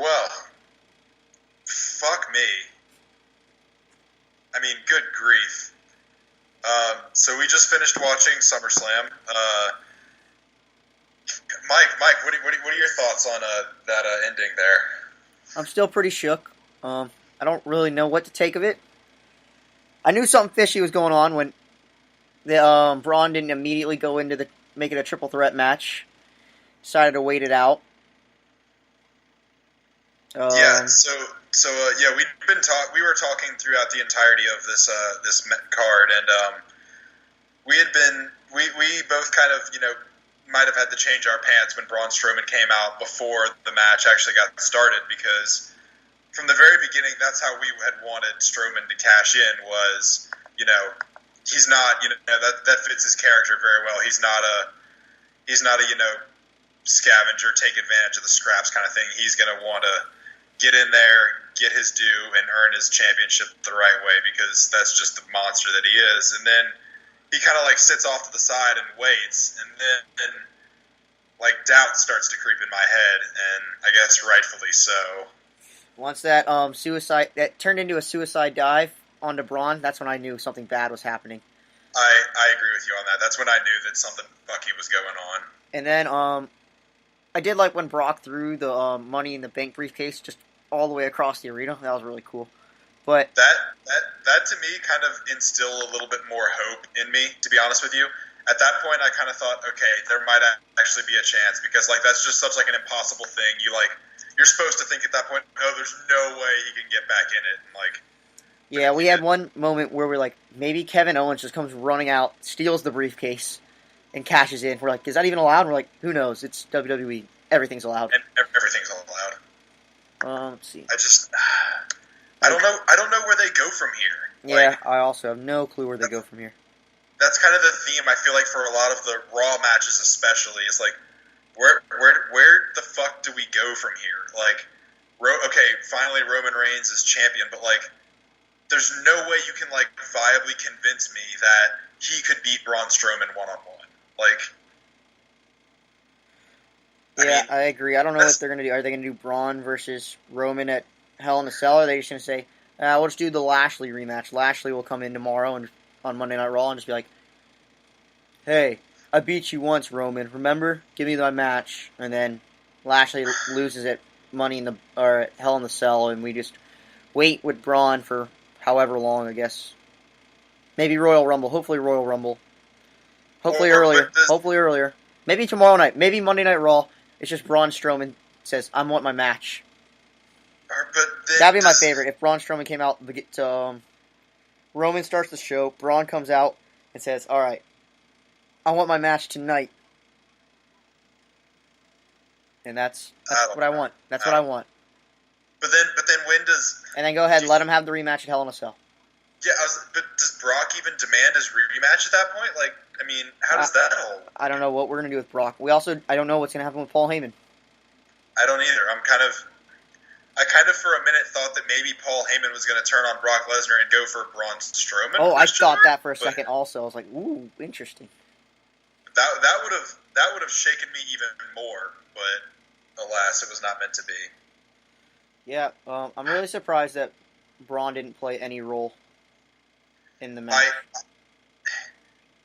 Well, fuck me. I mean, good grief. So we just finished watching SummerSlam. Mike, what are your thoughts on that ending there? I'm still pretty shook. I don't really know what to take of it. I knew something fishy was going on when the Braun didn't immediately go into the make it a triple threat match. Decided to wait it out. Yeah. Yeah, we were talking throughout the entirety of this card, and we both kind of might have had to change our pants when Braun Strowman came out before the match actually got started, because from the very beginning, that's how we had wanted Strowman to cash in. Was he's not that fits his character very well. He's not a scavenger, take advantage of the scraps kind of thing. He's going to want to get in there, get his due, and earn his championship the right way, because that's just the monster that he is. And then he kind of sits off to the side and waits, and then doubt starts to creep in my head, and I guess rightfully so. Once that that turned into a suicide dive onto Braun, that's when I knew something bad was happening. I agree with you on that. That's when I knew that something fucky was going on. And then I did like when Brock threw the Money in the Bank briefcase just all the way across the arena. That was really cool. But that to me kind of instilled a little bit more hope in me, to be honest with you. At that point, I kind of thought, okay, there might actually be a chance, because that's just such an impossible thing. You're supposed to think at that point, oh, there's no way he can get back in it. Yeah, we had one moment where we're like, maybe Kevin Owens just comes running out, steals the briefcase, and cashes in. We're like, is that even allowed? We're like, who knows? It's WWE. Everything's allowed. And everything's allowed. Let's see. I don't know where they go from here. Yeah, I also have no clue where they go from here. That's kind of the theme, I feel like, for a lot of the Raw matches especially. It's where the fuck do we go from here? Okay, finally Roman Reigns is champion, but there's no way you can viably convince me that he could beat Braun Strowman one-on-one. I agree. I don't know what they're going to do. Are they going to do Braun versus Roman at Hell in a Cell? Or are they just going to say, we'll just do the Lashley rematch. Lashley will come in tomorrow and on Monday Night Raw and just be like, hey, I beat you once, Roman. Remember? Give me my match. And then Lashley loses at Hell in the Cell, and we just wait with Braun for however long, I guess. Maybe Royal Rumble. Hopefully Royal Rumble. Hopefully earlier. Maybe tomorrow night. Maybe Monday Night Raw. It's just Braun Strowman says, I want my match. That'd be my favorite. If Braun Strowman came out to Roman starts the show, Braun comes out and says, all right, I want my match tonight. And that's what I want. That's what I want. But then when does... And then go ahead and let him have the rematch at Hell in a Cell. Yeah, but does Brock even demand his rematch at that point? How does that all... I don't know what we're going to do with Brock. I don't know what's going to happen with Paul Heyman. I don't either. I kind of for a minute thought that maybe Paul Heyman was going to turn on Brock Lesnar and go for Braun Strowman. Oh, I thought that for a second also. I was like, ooh, interesting. That would have shaken me even more, but alas, it was not meant to be. Yeah, I'm really surprised that Braun didn't play any role in the match.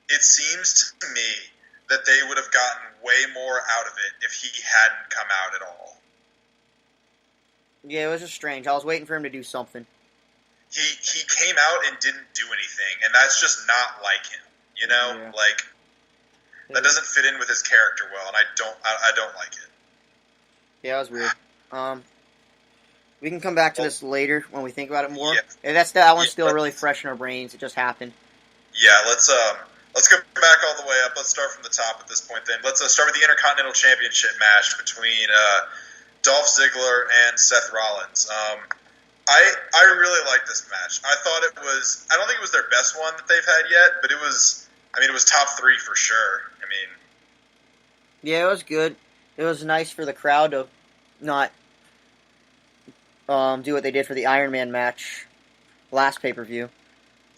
It seems to me that they would have gotten way more out of it if he hadn't come out at all. Yeah, it was just strange. I was waiting for him to do something. He came out and didn't do anything, and that's just not like him. Yeah. That doesn't fit in with his character well, and I don't like it. Yeah, it was weird. We can come back to this later when we think about it more. Yeah. That one's still really fresh in our brains. It just happened. Yeah, let's go back all the way up. Let's start from the top at this point. Then let's start with the Intercontinental Championship match between Dolph Ziggler and Seth Rollins. I really liked this match. I don't think it was their best one that they've had yet, but it was top 3 for sure. Yeah, it was good. It was nice for the crowd to not do what they did for the Iron Man match last pay-per-view.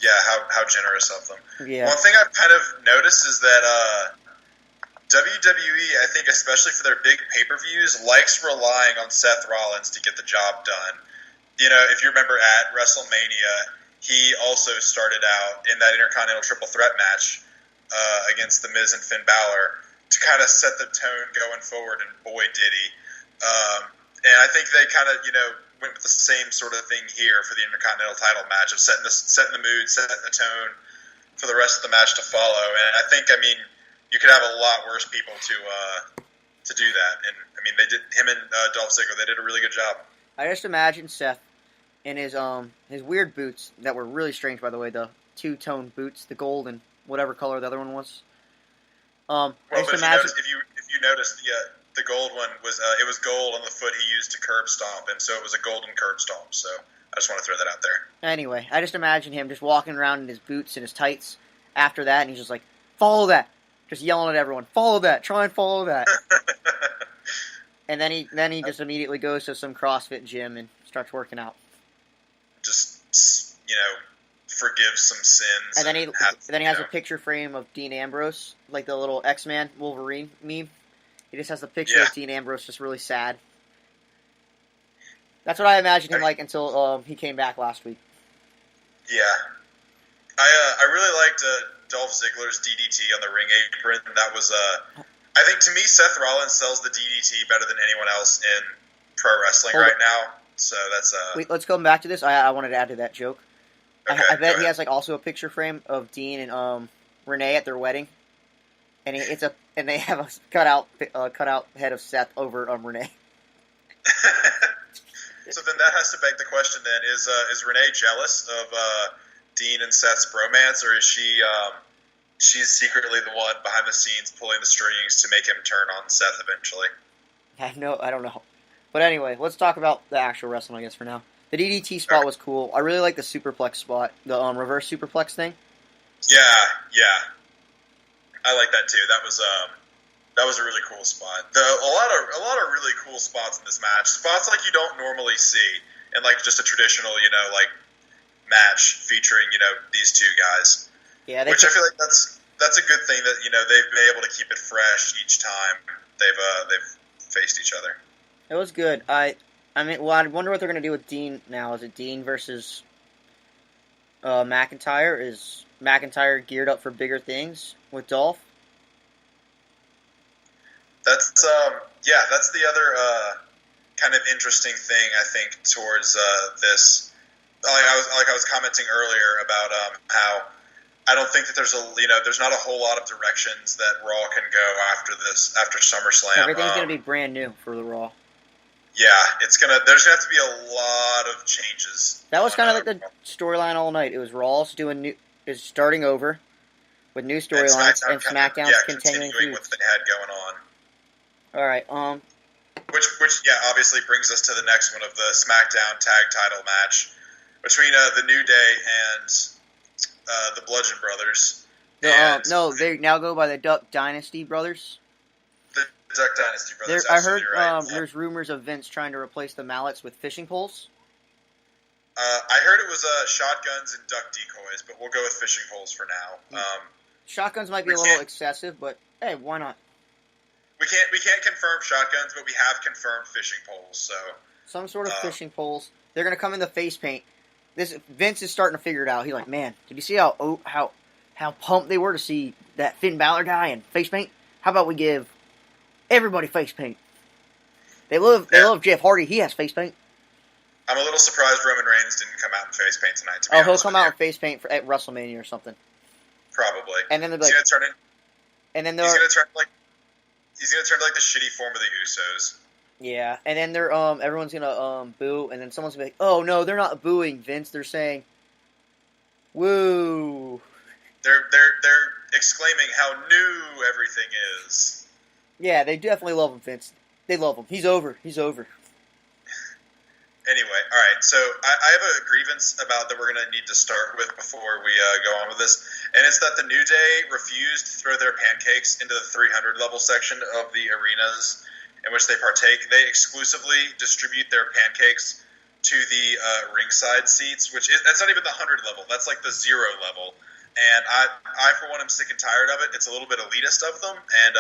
Yeah, how generous of them. Yeah. One thing I've kind of noticed is that WWE, I think, especially for their big pay-per-views, likes relying on Seth Rollins to get the job done. You know, if you remember at WrestleMania, he also started out in that Intercontinental Triple Threat match against The Miz and Finn Balor to kind of set the tone going forward, and boy, did he. And I think they kind of, went with the same sort of thing here for the Intercontinental title match of setting the mood, setting the tone for the rest of the match to follow. And I think, you could have a lot worse people to do that. And they did. Him and Dolph Ziggler, they did a really good job. I just imagine Seth in his weird boots that were really strange, by the way, the two-tone boots, the gold and whatever color the other one was. Well, but if you noticed, the gold one was it was gold on the foot he used to curb stomp, and so it was a golden curb stomp. So I just want to throw that out there. Anyway, I just imagine him just walking around in his boots and his tights after that, and he's just like, follow that. Just yelling at everyone, follow that, try and follow that. And then he just immediately goes to some CrossFit gym and starts working out. Just, forgives some sins. And then he has a picture frame of Dean Ambrose, like the little X-Man Wolverine meme. He just has the picture of Dean Ambrose just really sad. That's what I imagined him like until he came back last week. Yeah. I really liked Dolph Ziggler's DDT on the ring apron. That was, I think to me, Seth Rollins sells the DDT better than anyone else in pro wrestling now. So that's Wait, let's go back to this. I wanted to add to that joke. Okay, I bet he has like also a picture frame of Dean and Renee at their wedding, and they have a cutout head of Seth over Renee. So then that has to beg the question: then is Renee jealous of Dean and Seth's bromance, or is she's secretly the one behind the scenes pulling the strings to make him turn on Seth eventually? I don't know. But anyway, let's talk about the actual wrestling, I guess, for now. The DDT spot was cool. I really like the superplex spot, the reverse superplex thing. Yeah, I like that too. That was a really cool spot. A lot of really cool spots in this match. Spots like you don't normally see in like just a traditional, match featuring these two guys. Yeah, which I feel like that's a good thing that they've been able to keep it fresh each time they've faced each other. It was good. I wonder what they're going to do with Dean now. Is it Dean versus McIntyre? Is McIntyre geared up for bigger things with Dolph? That's the other kind of interesting thing I think towards this. I was commenting earlier about how I don't think that there's not a whole lot of directions that Raw can go after SummerSlam. Everything's going to be brand new for the Raw. Yeah, there's gonna have to be a lot of changes. That was kind of like the storyline all night. It was Raw's is starting over with new storylines, and SmackDown's continuing what they had going on. All right. Which obviously brings us to the next one of the SmackDown Tag Title match between the New Day and the Bludgeon Brothers. No, they now go by the Duck Dynasty Brothers. Duck Dynasty Brothers. I heard there's rumors of Vince trying to replace the mallets with fishing poles. I heard it was shotguns and duck decoys, but we'll go with fishing poles for now. Shotguns might be a little excessive, but hey, why not? We can't confirm shotguns, but we have confirmed fishing poles. So some sort of fishing poles. They're gonna come in the face paint. Vince is starting to figure it out. He's like, man, did you see how pumped they were to see that Finn Balor guy in face paint? How about we give everybody face paint? They love Jeff Hardy. He has face paint. I'm a little surprised Roman Reigns didn't come out in face paint tonight. He'll come out in face paint at WrestleMania or something. Probably. And then they'll be he's like, gonna turn it. And then he's gonna turn like the shitty form of the Usos. Yeah, and then they're everyone's gonna boo, and then someone's gonna be like, oh no, they're not booing Vince. They're saying, woo. They're exclaiming how new everything is. Yeah, they definitely love him, Vince. They love him. He's over. Anyway, all right. So I have a grievance about that we're going to need to start with before we go on with this, and it's that the New Day refused to throw their pancakes into the 300 level section of the arenas in which they partake. They exclusively distribute their pancakes to the ringside seats, that's not even the 100 level. That's like the 0 level. And I for one, am sick and tired of it. It's a little bit elitist of them, and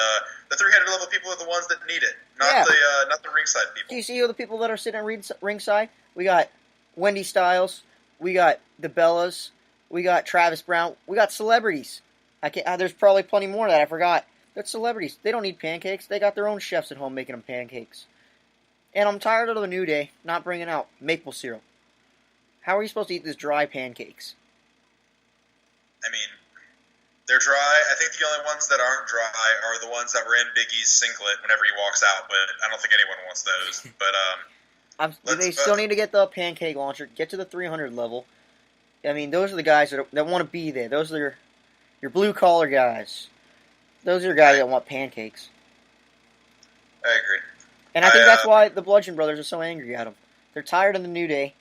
the 300 level people are the ones that need it, not the ringside people. Do you see all the people that are sitting at ringside? We got Wendy Styles, we got the Bellas, we got Travis Brown, we got celebrities. There's probably plenty more that I forgot. They're celebrities. They don't need pancakes. They got their own chefs at home making them pancakes. And I'm tired of the New Day not bringing out maple syrup. How are you supposed to eat these dry pancakes? I mean, they're dry. I think the only ones that aren't dry are the ones that were in Big E's singlet whenever he walks out, but I don't think anyone wants those. But they still need to get the pancake launcher, get to the 300 level. I mean, those are the guys that want to be there. Those are your blue-collar guys. Those are your guys that want pancakes. I agree. And I think that's why the Bludgeon Brothers are so angry at them. They're tired of the New Day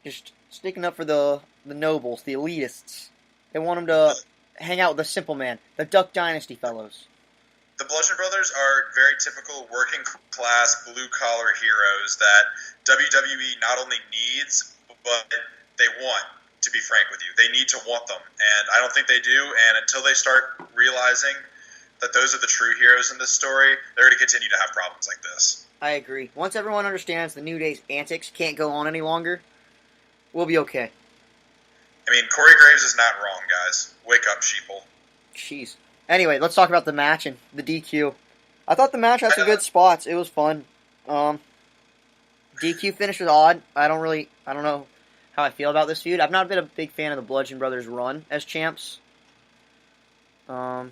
just sticking up for the nobles, the elitists. They want them to hang out with the Simple Man, the Duck Dynasty fellows. The Bludgeon Brothers are very typical working-class, blue-collar heroes that WWE not only needs, but they want, to be frank with you. They need to want them, and I don't think they do, and until they start realizing that those are the true heroes in this story, they're going to continue to have problems like this. I agree. Once everyone understands the New Day's antics can't go on any longer, we'll be okay. I mean, Corey Graves is not wrong, guys. Wake up, sheeple. Jeez. Anyway, let's talk about the match and the DQ. I thought the match had some good spots. It was fun. DQ finish was odd. I don't know how I feel about this feud. I've not been a big fan of the Bludgeon Brothers' run as champs. We'll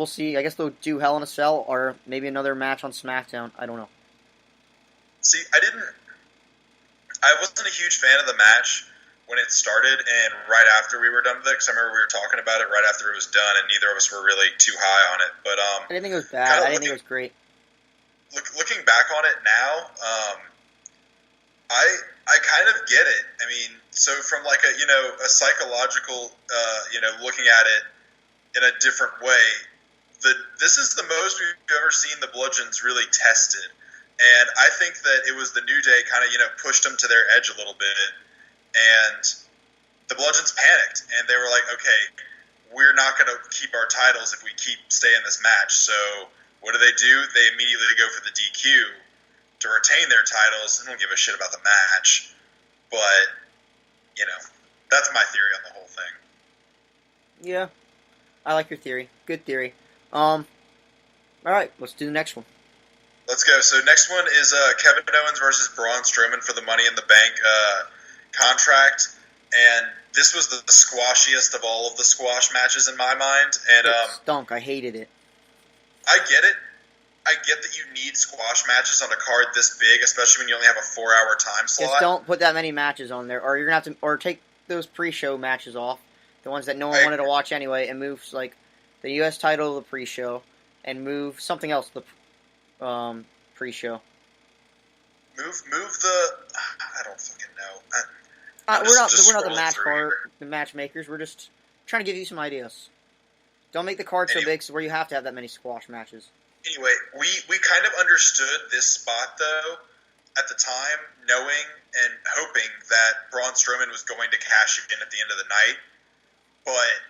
see. I guess they'll do Hell in a Cell or maybe another match on SmackDown. I don't know. See, I wasn't a huge fan of the match when it started and right after we were done with it, because I remember we were talking about it right after it was done, and neither of us were really too high on it. But I didn't think it was bad. I didn't think it was great. Looking back on it now, I kind of get it. I mean, so from like a psychological looking at it in a different way, this is the most we've ever seen the Bludgeons really tested, and I think that it was the New Day kind of pushed them to their edge a little bit. And the Bludgeons panicked, and they were like, okay, we're not going to keep our titles if we keep staying in this match. So what do? They immediately go for the DQ to retain their titles. They don't give a shit about the match. But, that's my theory on the whole thing. Yeah, I like your theory. Good theory. All right, let's do the next one. Let's go. So next one is Kevin Owens versus Braun Strowman for the Money in the Bank contract, and this was the squashiest of all of the squash matches in my mind. And it stunk. I hated it. I get it. I get that you need squash matches on a card this big, especially when you only have a 4-hour time slot. Just don't put that many matches on there, or you're gonna have to, or take those pre-show matches off, the ones that no one wanted to watch anyway, and move like the U.S. title to the pre-show, and move something else to the pre-show. Move the. I don't fucking know. We're not the matchmakers. We're just trying to give you some ideas. Don't make the card so big where you have to have that many squash matches. Anyway, we kind of understood this spot, though, at the time, knowing and hoping that Braun Strowman was going to cash in at the end of the night. But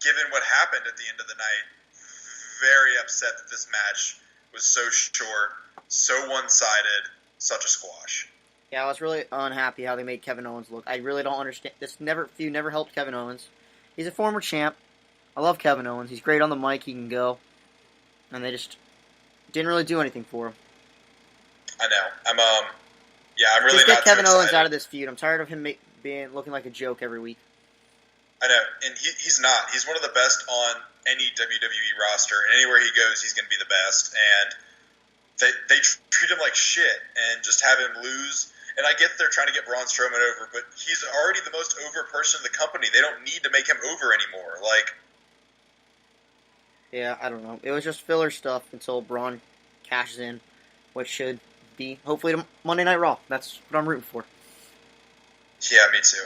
given what happened at the end of the night, very upset that this match was so short, so one-sided, such a squash. Yeah, I was really unhappy how they made Kevin Owens look. I really don't understand. This feud never helped Kevin Owens. He's a former champ. I love Kevin Owens. He's great on the mic. He can go. And they just didn't really do anything for him. I know. I'm really just not get Kevin too Owens out of this feud. I'm tired of him looking like a joke every week. I know, and he's not. He's one of the best on any WWE roster, and anywhere he goes, he's going to be the best. And they treat him like shit and just have him lose. And I get they're trying to get Braun Strowman over, but he's already the most over person in the company. They don't need to make him over anymore. Yeah, I don't know. It was just filler stuff until Braun cashes in, which should be hopefully Monday Night Raw. That's what I'm rooting for. Yeah, me too.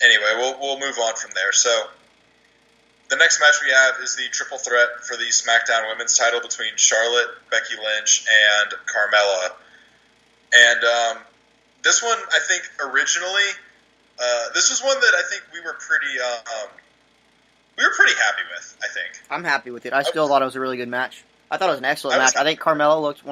Anyway, we'll move on from there. So the next match we have is the triple threat for the SmackDown Women's title between Charlotte, Becky Lynch, and Carmella. And this one, I think, originally This was one that I think we were pretty happy with. I think I'm happy with it. I still thought it was a really good match. I thought it was an excellent match. I think Carmella looked